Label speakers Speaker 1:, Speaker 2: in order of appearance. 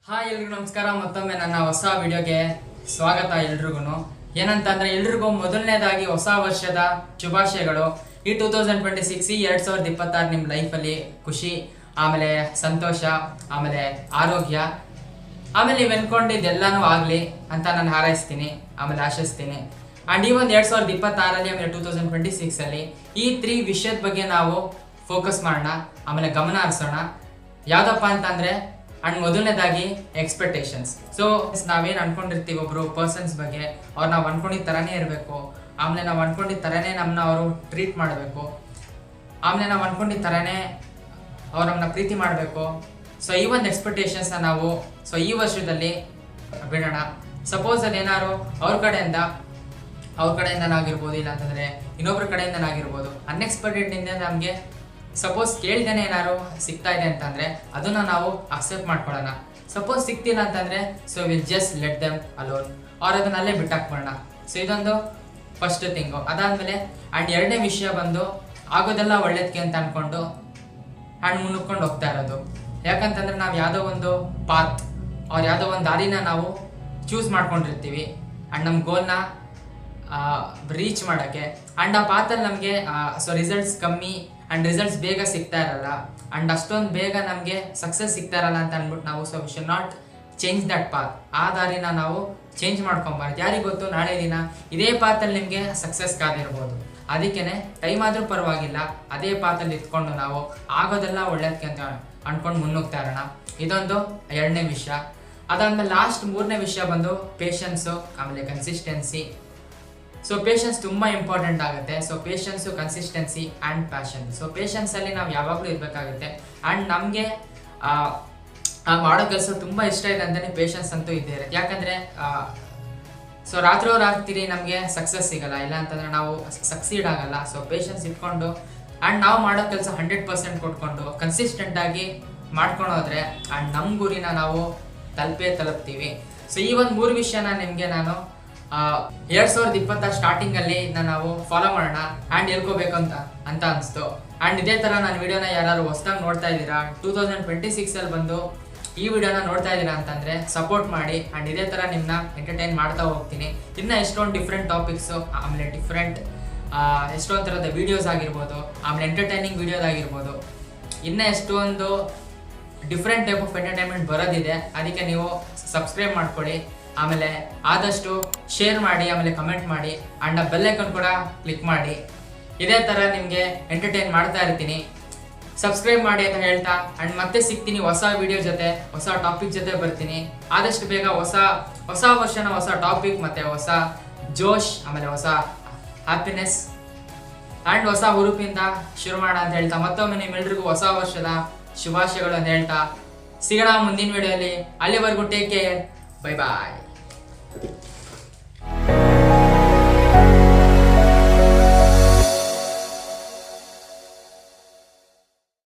Speaker 1: Hi ಎಲ್ರಿಗೂ ನಮಸ್ಕಾರ. ಮತ್ತೊಮ್ಮೆ ನನ್ನ ಹೊಸ ವಿಡಿಯೋಗೆ ಸ್ವಾಗತ. ಎಲ್ರಿಗೂ ಏನಂತಂದ್ರೆ ಎಲ್ರಿಗೂ ಮೊದಲನೇದಾಗಿ ಹೊಸ ವರ್ಷದ ಶುಭಾಶಯಗಳು. ಈ 2026 2026 ನಿಮ್ಮ ಲೈಫಲ್ಲಿ ಖುಷಿ, ಆಮೇಲೆ ಸಂತೋಷ, ಆಮೇಲೆ ಆರೋಗ್ಯ, ಆಮೇಲೆ ನೀವು ಅನ್ಕೊಂಡಿದ್ದೆಲ್ಲಾನು ಆಗಲಿ ಅಂತ ನಾನು ಹಾರೈಸ್ತೀನಿ, ಆಮೇಲೆ ಆಶಿಸ್ತೀನಿ. ಆ್ಯಂಡ್ ಈ ಒಂದು 2026 ಆಮೇಲೆ 2026 ಈ 3 ವಿಷಯದ ಬಗ್ಗೆ ನಾವು ಫೋಕಸ್ ಮಾಡೋಣ, ಆಮೇಲೆ ಗಮನ ಹರಿಸೋಣ. ಯಾವುದಪ್ಪ ಅಂತಂದರೆ ಅಂಡ್ ಮೊದಲನೇದಾಗಿ ಎಕ್ಸ್ಪೆಕ್ಟೇಷನ್ಸ್. ಸೊ ನಾವೇನು ಅನ್ಕೊಂಡಿರ್ತೀವಿ ಒಬ್ರು ಪರ್ಸನ್ಸ್ ಬಗ್ಗೆ, ಅವ್ರು ನಾವು ಅನ್ಕೊಂಡಿದ್ದ ಥರನೇ ಇರಬೇಕು, ಆಮೇಲೆ ನಾವು ಅನ್ಕೊಂಡಿದ್ದ ಥರನೇ ನಮ್ಮನ್ನ ಅವರು ಟ್ರೀಟ್ ಮಾಡಬೇಕು, ಆಮೇಲೆ ನಾವು ಅನ್ಕೊಂಡಿದ್ದ ಥರನೇ ಅವ್ರು ನಮ್ಮನ್ನ ಪ್ರೀತಿ ಮಾಡಬೇಕು. ಸೊ ಈ ಒಂದು ಎಕ್ಸ್ಪೆಕ್ಟೇಷನ್ಸ್ನ ನಾವು ಈ ವರ್ಷದಲ್ಲಿ ಬಿಡೋಣ. ಸಪೋಸ್ ಅದು ಏನಾದ್ರು ಅವ್ರ ಕಡೆಯಿಂದನಾಗಿರ್ಬೋದು, ಇಲ್ಲ ಅಂತಂದರೆ ಇನ್ನೊಬ್ರ ಕಡೆಯಿಂದನಾಗಿರ್ಬೋದು, ಅನ್ಎಕ್ಸ್ಪೆಕ್ಟೆಡ್ನಿಂದ ನಮಗೆ ಸಪೋಸ್ ಕೇಳ್ದೇನೆ ಏನಾದ್ರು ಸಿಗ್ತಾ ಇದೆ ಅಂತಂದರೆ ಅದನ್ನು ನಾವು ಅಕ್ಸೆಪ್ಟ್ ಮಾಡ್ಕೊಳ್ಳೋಣ. ಸಪೋಸ್ ಸಿಗ್ತಿಲ್ಲ ಅಂತಂದರೆ will just let them alone, ಅವ್ರು ಅದನ್ನ ಅಲ್ಲೇ ಬಿಟ್ಟಾಕ್ಬೋಣ. ಸೊ ಇದೊಂದು ಫಸ್ಟ್ ಥಿಂಗು. ಅದಾದಮೇಲೆ ಆ್ಯಂಡ್ ಎರಡನೇ ವಿಷಯ ಬಂದು ಆಗೋದೆಲ್ಲ ಒಳ್ಳೇದಕ್ಕೆ ಅಂತ ಅಂದ್ಕೊಂಡು ಆ್ಯಂಡ್ ಮುನ್ನುಕೊಂಡು ಹೋಗ್ತಾ ಇರೋದು. ಯಾಕಂತಂದರೆ ನಾವು ಯಾವುದೋ ಒಂದು ಪಾತ್ ಅವ್ರು ಯಾವುದೋ ಒಂದು ದಾರಿನ ನಾವು ಚೂಸ್ ಮಾಡ್ಕೊಂಡಿರ್ತೀವಿ ಆ್ಯಂಡ್ ನಮ್ಮ ಗೋಲ್ನ ರೀಚ್ ಮಾಡೋಕ್ಕೆ. ಆ್ಯಂಡ್ ಆ ಪಾತಲ್ಲಿ ನಮಗೆ ರಿಸಲ್ಟ್ಸ್ ಕಮ್ಮಿ ಆ್ಯಂಡ್ ರಿಸಲ್ಟ್ಸ್ ಬೇಗ ಸಿಗ್ತಾ ಇರಲ್ಲ, ಆ್ಯಂಡ್ ಅಷ್ಟೊಂದು ಬೇಗ ನಮಗೆ ಸಕ್ಸಸ್ ಸಿಗ್ತಾ ಇರಲ್ಲ ಅಂತ ಅಂದ್ಬಿಟ್ಟು ನಾವು we should not change that path. ಆ ದಾರಿನ ನಾವು ಚೇಂಜ್ ಮಾಡ್ಕೊಬಾರ್ದು. ಯಾರಿಗೆ ಗೊತ್ತು ನಾಳೆ ದಿನ ಇದೇ ಪಾತಲ್ಲಿ ನಿಮಗೆ ಸಕ್ಸಸ್ ಕಾದಿರ್ಬೋದು. ಅದಕ್ಕೇ ಟೈಮ್ ಆದರೂ ಪರವಾಗಿಲ್ಲ, ಅದೇ ಪಾತಲ್ಲಿ ಇಟ್ಕೊಂಡು ನಾವು ಆಗೋದೆಲ್ಲ ಒಳ್ಳೇದಕ್ಕೆ ಅಂತ ಅಂದ್ಕೊಂಡು ಮುನ್ನುಗ್ತಾ ಇರೋಣ. ಇದೊಂದು ಎರಡನೇ ವಿಷಯ. ಅದಾದ್ಮೇಲೆ ಲಾಸ್ಟ್ ಮೂರನೇ ವಿಷಯ ಬಂದು ಪೇಷನ್ಸು, ಆಮೇಲೆ ಕನ್ಸಿಸ್ಟೆನ್ಸಿ. ಸೊ ಪೇಷನ್ಸ್ ತುಂಬ ಇಂಪಾರ್ಟೆಂಟ್ ಆಗುತ್ತೆ. So patience, consistency and passion. So ಪೇಷನ್ಸಲ್ಲಿ ನಾವು ಯಾವಾಗಲೂ ಇರಬೇಕಾಗುತ್ತೆ. ಆ್ಯಂಡ್ ನಮಗೆ ಮಾಡೋ ಕೆಲಸ ತುಂಬ ಇಷ್ಟ ಇದೆ ಅಂತಲೇ ಪೇಷನ್ಸ್ ಅಂತೂ ಇದ್ದೇ ಇರುತ್ತೆ. ಯಾಕಂದರೆ ರಾತ್ರಿ ನಮಗೆ ಸಕ್ಸಸ್ ಸಿಗಲ್ಲ, ಇಲ್ಲ ಅಂತಂದರೆ ನಾವು ಸಕ್ಸೀಡ್ ಆಗಲ್ಲ. ಸೊ ಪೇಷನ್ಸ್ ಇಟ್ಕೊಂಡು ಆ್ಯಂಡ್ ನಾವು ಮಾಡೋ ಕೆಲಸ 100% ಕೊಟ್ಕೊಂಡು ಕನ್ಸಿಸ್ಟೆಂಟಾಗಿ ಮಾಡ್ಕೊಂಡು ಹೋದರೆ ಆ್ಯಂಡ್ ನಮ್ಮ ಗುರಿನ ನಾವು ತಲುಪ್ತೀವಿ. ಸೊ ಈ ಒಂದು 3 ವಿಷಯನ ನಿಮಗೆ ನಾನು 2026 ಸ್ಟಾರ್ಟಿಂಗಲ್ಲಿ ನಾವು ಫಾಲೋ ಮಾಡೋಣ ಆ್ಯಂಡ್ ಹೇಳ್ಕೋಬೇಕು ಅಂತ ಅನಿಸ್ತು. ಆ್ಯಂಡ್ ಇದೇ ಥರ ನಾನು ವಿಡಿಯೋನ ಯಾರು ಹೊಸದಾಗಿ ನೋಡ್ತಾ ಇದ್ದೀರಾ 2026 ಬಂದು ಈ ವಿಡಿಯೋನ ನೋಡ್ತಾ ಇದ್ದೀರಾ ಅಂತಂದರೆ ಸಪೋರ್ಟ್ ಮಾಡಿ. ಆ್ಯಂಡ್ ಇದೇ ಥರ ನಿಮ್ಮನ್ನ ಎಂಟರ್ಟೈನ್ ಮಾಡ್ತಾ ಹೋಗ್ತೀನಿ. ಇನ್ನೂ ಎಷ್ಟೊಂದು ಡಿಫ್ರೆಂಟ್ ಟಾಪಿಕ್ಸು, ಆಮೇಲೆ ಎಷ್ಟೊಂದು ಥರದ ವೀಡಿಯೋಸ್ ಆಗಿರ್ಬೋದು, ಆಮೇಲೆ ಎಂಟರ್ಟೈನಿಂಗ್ ವೀಡಿಯೋಸ್ ಆಗಿರ್ಬೋದು, ಇನ್ನೂ ಎಷ್ಟೊಂದು ಡಿಫ್ರೆಂಟ್ ಟೈಪ್ ಆಫ್ ಎಂಟರ್ಟೈನ್ಮೆಂಟ್ ಬರೋದಿದೆ. ಅದಕ್ಕೆ ನೀವು ಸಬ್ಸ್ಕ್ರೈಬ್ ಮಾಡ್ಕೊಳ್ಳಿ, ಆಮೇಲೆ ಆದಷ್ಟು ಶೇರ್ ಮಾಡಿ, ಆಮೇಲೆ ಕಮೆಂಟ್ ಮಾಡಿ, ಆ್ಯಂಡ್ ಆ ಬೆಲ್ ಐಕಾನ್ ಕೂಡ ಕ್ಲಿಕ್ ಮಾಡಿ. ಇದೇ ಥರ ನಿಮಗೆ ಎಂಟರ್ಟೈನ್ ಮಾಡ್ತಾ ಇರ್ತೀನಿ. ಸಬ್ಸ್ಕ್ರೈಬ್ ಮಾಡಿ ಅಂತ ಹೇಳ್ತಾ ಆ್ಯಂಡ್ ಮತ್ತೆ ಸಿಗ್ತೀನಿ ಹೊಸ ವಿಡಿಯೋ ಜೊತೆ, ಹೊಸ ಟಾಪಿಕ್ ಜೊತೆ ಬರ್ತೀನಿ. ಆದಷ್ಟು ಬೇಗ ಹೊಸ ವರ್ಷನ ಹೊಸ ಟಾಪಿಕ್ ಮತ್ತು ಹೊಸ ಜೋಶ್, ಆಮೇಲೆ ಹೊಸ ಹ್ಯಾಪಿನೆಸ್ ಆ್ಯಂಡ್ ಹೊಸ ಹುರುಪಿಂದ ಶುರು ಮಾಡೋಣ ಅಂತ ಹೇಳ್ತಾ ಮತ್ತೊಮ್ಮೆ ನಿಮ್ಮೆಲ್ರಿಗೂ ಹೊಸ ವರ್ಷದ ಶುಭಾಶಯಗಳು ಅಂತ ಹೇಳ್ತಾ ಸಿಗೋಣ ಮುಂದಿನ ವಿಡಿಯೋಲಿ. ಅಲ್ಲಿವರೆಗೂ ಟೇಕ್ ಕೇರ್, ಬೈ ಬಾಯ್.